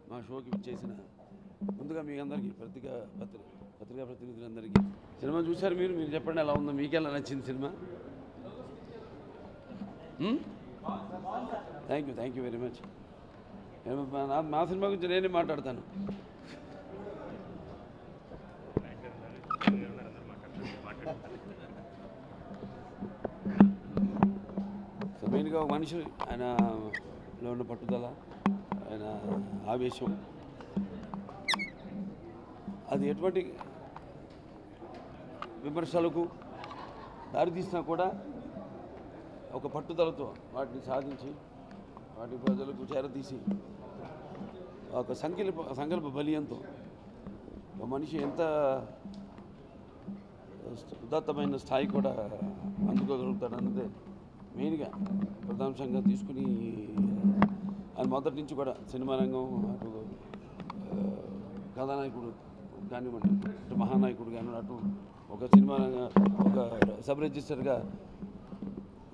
మా షోకి చేసిన ముందుగా మీ అందరికీ పత్రికా ప్రతినిధులందరికీ సినిమా చూశారు మీరు చెప్పండి ఎలా ఉందో, మీకెలా నచ్చింది cinema? Thank you very much. మా సినిమా గురించి నేనే మాట్లాడతాను. సో మెయిన్గా ఒక మనిషి ఆయనలో ఉన్న పట్టుదల, ఆయన ఆవేశం, అది ఎటువంటి విమర్శలకు దారితీసినా కూడా ఒక పట్టుదలతో వాటిని సాధించి వాటి ప్రజలకు చేరతీసి ఒక సంకల్ప బలీయంతో ఒక మనిషి ఎంత ఉదాత్తమైన స్థాయి కూడా అందుకోగలుగుతాడన్నదే మెయిన్గా ప్రధాంశంగా తీసుకుని ఆయన మొదటి నుంచి కూడా సినిమా రంగం అటు కథానాయకుడు కానివ్వండి, అటు మహానాయకుడు కానివ్వండి, అటు ఒక సినిమా ఒక సబ్ రిజిస్టర్గా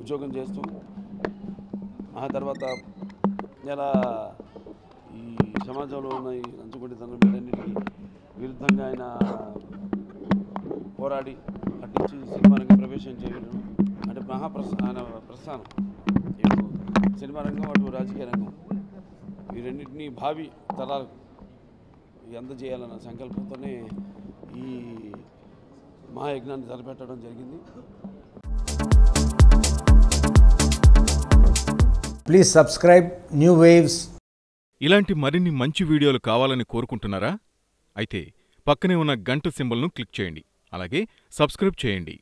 ఉద్యోగం చేస్తూ ఆ తర్వాత ఎలా ఈ సమాజంలో ఉన్న ఈ లంచగొండితనం వీటన్నిటికీ విరుద్ధంగా ఆయన పోరాడి అటు నుంచి సినిమా రంగం ప్రవేశం చేయడం అంటే ఆయన ప్రస్థానం ఇటు సినిమా రంగం అటు రాజకీయ రంగం ఈ రెండింటినీ భావి తరాలకు అందజేయాలన్న సంకల్పంతోనే ఈ మహాయజ్ఞాన్ని తలపెట్టడం జరిగింది. Please subscribe new waves. ఇలాంటి మరిన్ని మంచి వీడియోలు కావాలని కోరుకుంటున్నారా? అయితే పక్కనే ఉన్న గంట సింబల్ను క్లిక్ చేయండి. అలాగే సబ్స్క్రైబ్ చేయండి.